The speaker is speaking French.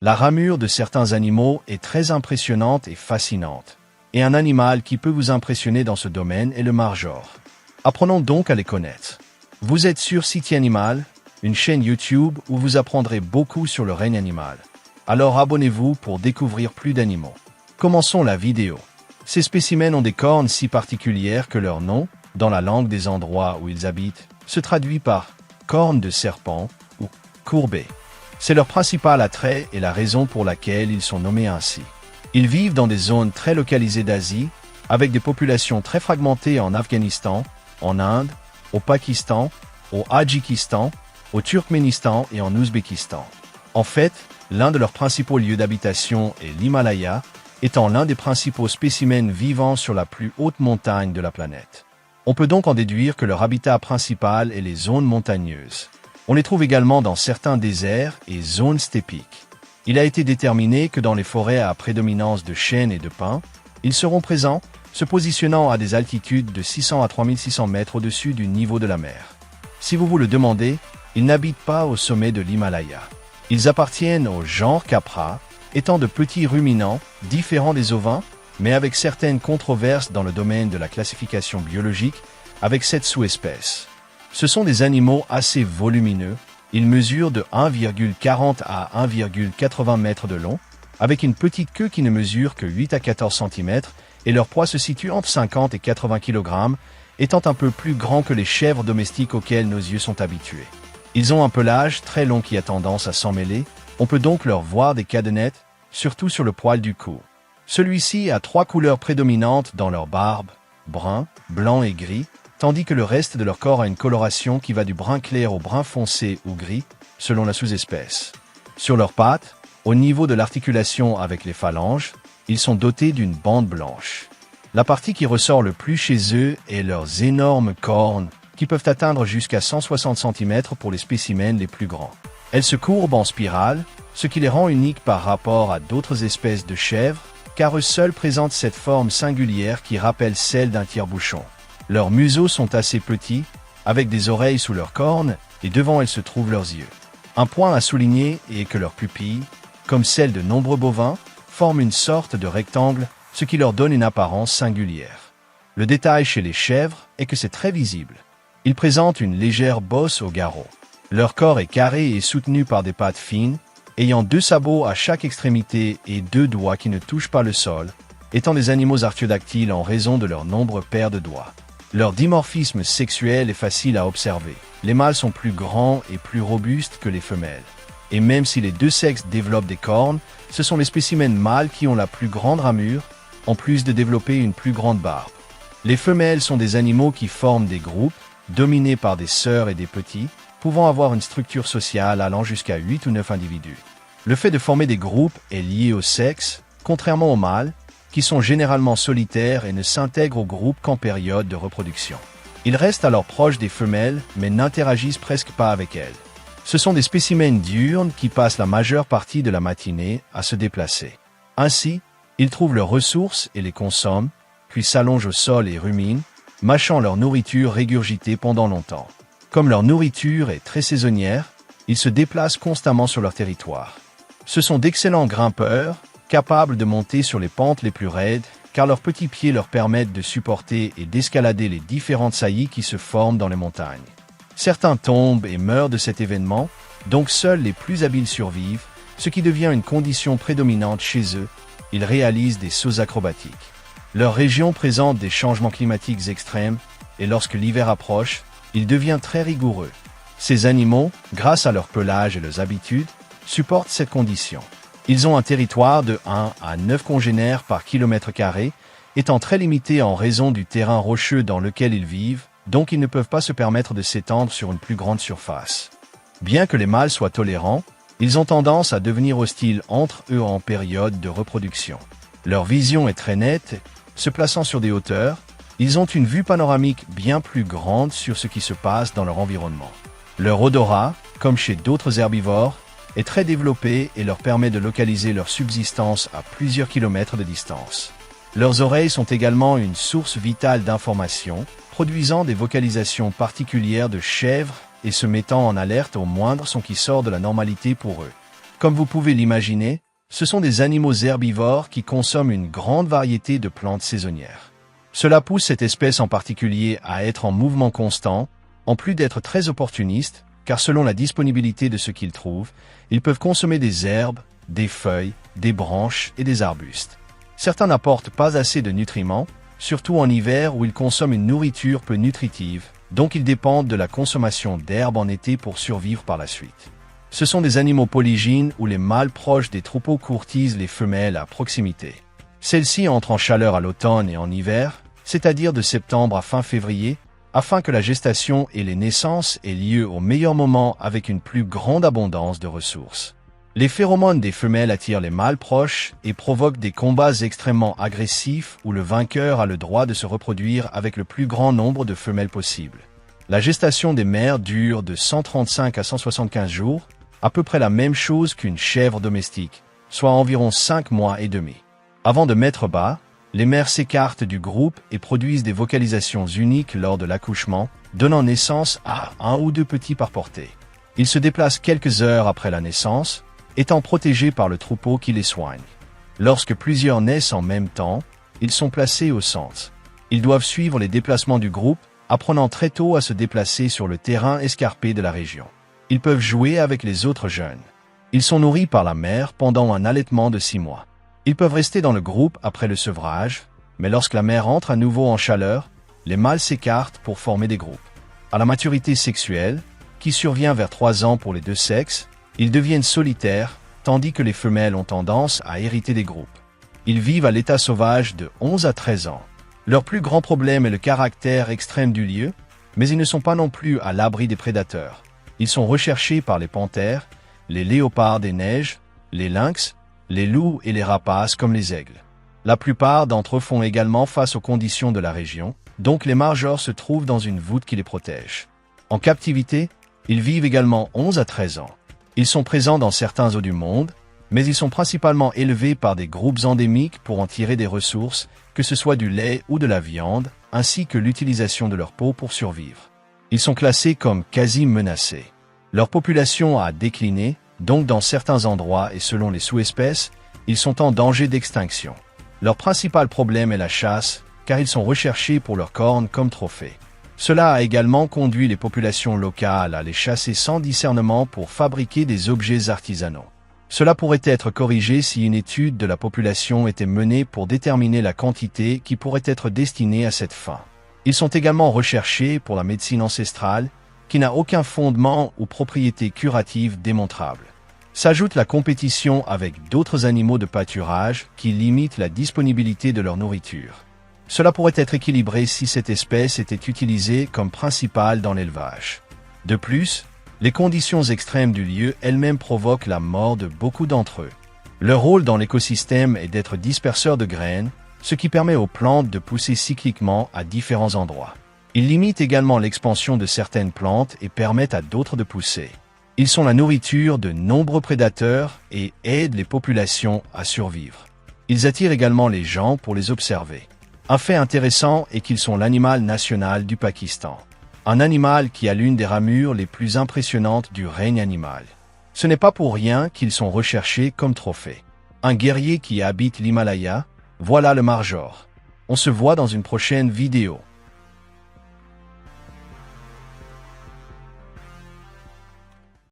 La ramure de certains animaux est très impressionnante et fascinante. Et un animal qui peut vous impressionner dans ce domaine est le marjor. Apprenons donc à les connaître. Vous êtes sur City Animal, une chaîne YouTube où vous apprendrez beaucoup sur le règne animal. Alors abonnez-vous pour découvrir plus d'animaux. Commençons la vidéo. Ces spécimens ont des cornes si particulières que leur nom, dans la langue des endroits où ils habitent, se traduit par « cornes de serpent » ou « courbé ». C'est leur principal attrait et la raison pour laquelle ils sont nommés ainsi. Ils vivent dans des zones très localisées d'Asie, avec des populations très fragmentées en Afghanistan, en Inde, au Pakistan, au Tadjikistan, au Turkménistan et en Ouzbékistan. En fait, l'un de leurs principaux lieux d'habitation est l'Himalaya, étant l'un des principaux spécimens vivants sur la plus haute montagne de la planète. On peut donc en déduire que leur habitat principal est les zones montagneuses. On les trouve également dans certains déserts et zones steppiques. Il a été déterminé que dans les forêts à prédominance de chênes et de pins, ils seront présents, se positionnant à des altitudes de 600 à 3600 mètres au-dessus du niveau de la mer. Si vous vous le demandez, ils n'habitent pas au sommet de l'Himalaya. Ils appartiennent au genre Capra, étant de petits ruminants, différents des ovins, mais avec certaines controverses dans le domaine de la classification biologique, avec cette sous-espèce. Ce sont des animaux assez volumineux, ils mesurent de 1,40 à 1,80 mètres de long, avec une petite queue qui ne mesure que 8 à 14 cm, et leur poids se situe entre 50 et 80 kg, étant un peu plus grand que les chèvres domestiques auxquelles nos yeux sont habitués. Ils ont un pelage très long qui a tendance à s'emmêler, on peut donc leur voir des cadenettes, surtout sur le poil du cou. Celui-ci a 3 couleurs prédominantes dans leur barbe, brun, blanc et gris, tandis que le reste de leur corps a une coloration qui va du brun clair au brun foncé ou gris, selon la sous-espèce. Sur leurs pattes, au niveau de l'articulation avec les phalanges, ils sont dotés d'une bande blanche. La partie qui ressort le plus chez eux est leurs énormes cornes, qui peuvent atteindre jusqu'à 160 cm pour les spécimens les plus grands. Elles se courbent en spirale, ce qui les rend uniques par rapport à d'autres espèces de chèvres, car eux seuls présentent cette forme singulière qui rappelle celle d'un tire-bouchon. Leurs museaux sont assez petits, avec des oreilles sous leurs cornes, et devant elles se trouvent leurs yeux. Un point à souligner est que leurs pupilles, comme celles de nombreux bovins, forment une sorte de rectangle, ce qui leur donne une apparence singulière. Le détail chez les chèvres est que c'est très visible. Ils présentent une légère bosse au garrot. Leur corps est carré et soutenu par des pattes fines, ayant 2 sabots à chaque extrémité et 2 doigts qui ne touchent pas le sol, étant des animaux artiodactyles en raison de leur nombreuses paires de doigts. Leur dimorphisme sexuel est facile à observer. Les mâles sont plus grands et plus robustes que les femelles. Et même si les deux sexes développent des cornes, ce sont les spécimens mâles qui ont la plus grande ramure, en plus de développer une plus grande barbe. Les femelles sont des animaux qui forment des groupes, dominés par des sœurs et des petits, pouvant avoir une structure sociale allant jusqu'à 8 ou 9 individus. Le fait de former des groupes est lié au sexe, contrairement aux mâles, qui sont généralement solitaires et ne s'intègrent au groupe qu'en période de reproduction. Ils restent alors proches des femelles, mais n'interagissent presque pas avec elles. Ce sont des spécimens diurnes qui passent la majeure partie de la matinée à se déplacer. Ainsi, ils trouvent leurs ressources et les consomment, puis s'allongent au sol et ruminent, mâchant leur nourriture régurgitée pendant longtemps. Comme leur nourriture est très saisonnière, ils se déplacent constamment sur leur territoire. Ce sont d'excellents grimpeurs, capables de monter sur les pentes les plus raides, car leurs petits pieds leur permettent de supporter et d'escalader les différentes saillies qui se forment dans les montagnes. Certains tombent et meurent de cet événement, donc seuls les plus habiles survivent, ce qui devient une condition prédominante chez eux. Ils réalisent des sauts acrobatiques. Leur région présente des changements climatiques extrêmes, et lorsque l'hiver approche, il devient très rigoureux. Ces animaux, grâce à leur pelage et leurs habitudes, supportent cette condition. Ils ont un territoire de 1 à 9 congénères par kilomètre carré, étant très limité en raison du terrain rocheux dans lequel ils vivent, donc ils ne peuvent pas se permettre de s'étendre sur une plus grande surface. Bien que les mâles soient tolérants, ils ont tendance à devenir hostiles entre eux en période de reproduction. Leur vision est très nette, se plaçant sur des hauteurs, ils ont une vue panoramique bien plus grande sur ce qui se passe dans leur environnement. Leur odorat, comme chez d'autres herbivores, est très développé et leur permet de localiser leur subsistance à plusieurs kilomètres de distance. Leurs oreilles sont également une source vitale d'informations, produisant des vocalisations particulières de chèvres et se mettant en alerte au moindre son qui sort de la normalité pour eux. Comme vous pouvez l'imaginer, ce sont des animaux herbivores qui consomment une grande variété de plantes saisonnières. Cela pousse cette espèce en particulier à être en mouvement constant, en plus d'être très opportunistes, car selon la disponibilité de ce qu'ils trouvent, ils peuvent consommer des herbes, des feuilles, des branches et des arbustes. Certains n'apportent pas assez de nutriments, surtout en hiver où ils consomment une nourriture peu nutritive, donc ils dépendent de la consommation d'herbes en été pour survivre par la suite. Ce sont des animaux polygynes où les mâles proches des troupeaux courtisent les femelles à proximité. Celles-ci entrent en chaleur à l'automne et en hiver, c'est-à-dire de septembre à fin février, afin que la gestation et les naissances aient lieu au meilleur moment avec une plus grande abondance de ressources. Les phéromones des femelles attirent les mâles proches et provoquent des combats extrêmement agressifs où le vainqueur a le droit de se reproduire avec le plus grand nombre de femelles possible. La gestation des mères dure de 135 à 175 jours, à peu près la même chose qu'une chèvre domestique, soit environ 5 mois et demi. Avant de mettre bas, les mères s'écartent du groupe et produisent des vocalisations uniques lors de l'accouchement, donnant naissance à 1 ou 2 petits par portée. Ils se déplacent quelques heures après la naissance, étant protégés par le troupeau qui les soigne. Lorsque plusieurs naissent en même temps, ils sont placés au centre. Ils doivent suivre les déplacements du groupe, apprenant très tôt à se déplacer sur le terrain escarpé de la région. Ils peuvent jouer avec les autres jeunes. Ils sont nourris par la mère pendant un allaitement de 6 mois. Ils peuvent rester dans le groupe après le sevrage, mais lorsque la mère entre à nouveau en chaleur, les mâles s'écartent pour former des groupes. À la maturité sexuelle, qui survient vers 3 ans pour les deux sexes, ils deviennent solitaires, tandis que les femelles ont tendance à hériter des groupes. Ils vivent à l'état sauvage de 11 à 13 ans. Leur plus grand problème est le caractère extrême du lieu, mais ils ne sont pas non plus à l'abri des prédateurs. Ils sont recherchés par les panthères, les léopards des neiges, les lynx, les loups et les rapaces comme les aigles. La plupart d'entre eux font également face aux conditions de la région, donc les margeurs se trouvent dans une voûte qui les protège. En captivité, ils vivent également 11 à 13 ans. Ils sont présents dans certains eaux du monde, mais ils sont principalement élevés par des groupes endémiques pour en tirer des ressources, que ce soit du lait ou de la viande, ainsi que l'utilisation de leur peau pour survivre. Ils sont classés comme quasi menacés. Leur population a décliné, donc dans certains endroits et selon les sous-espèces, ils sont en danger d'extinction. Leur principal problème est la chasse, car ils sont recherchés pour leurs cornes comme trophées. Cela a également conduit les populations locales à les chasser sans discernement pour fabriquer des objets artisanaux. Cela pourrait être corrigé si une étude de la population était menée pour déterminer la quantité qui pourrait être destinée à cette fin. Ils sont également recherchés pour la médecine ancestrale, qui n'a aucun fondement ou propriété curative démontrable. S'ajoute la compétition avec d'autres animaux de pâturage qui limitent la disponibilité de leur nourriture. Cela pourrait être équilibré si cette espèce était utilisée comme principale dans l'élevage. De plus, les conditions extrêmes du lieu elles-mêmes provoquent la mort de beaucoup d'entre eux. Leur rôle dans l'écosystème est d'être disperseurs de graines, ce qui permet aux plantes de pousser cycliquement à différents endroits. Ils limitent également l'expansion de certaines plantes et permettent à d'autres de pousser. Ils sont la nourriture de nombreux prédateurs et aident les populations à survivre. Ils attirent également les gens pour les observer. Un fait intéressant est qu'ils sont l'animal national du Pakistan. Un animal qui a l'une des ramures les plus impressionnantes du règne animal. Ce n'est pas pour rien qu'ils sont recherchés comme trophée. Un guerrier qui habite l'Himalaya, voilà le marjor. On se voit dans une prochaine vidéo.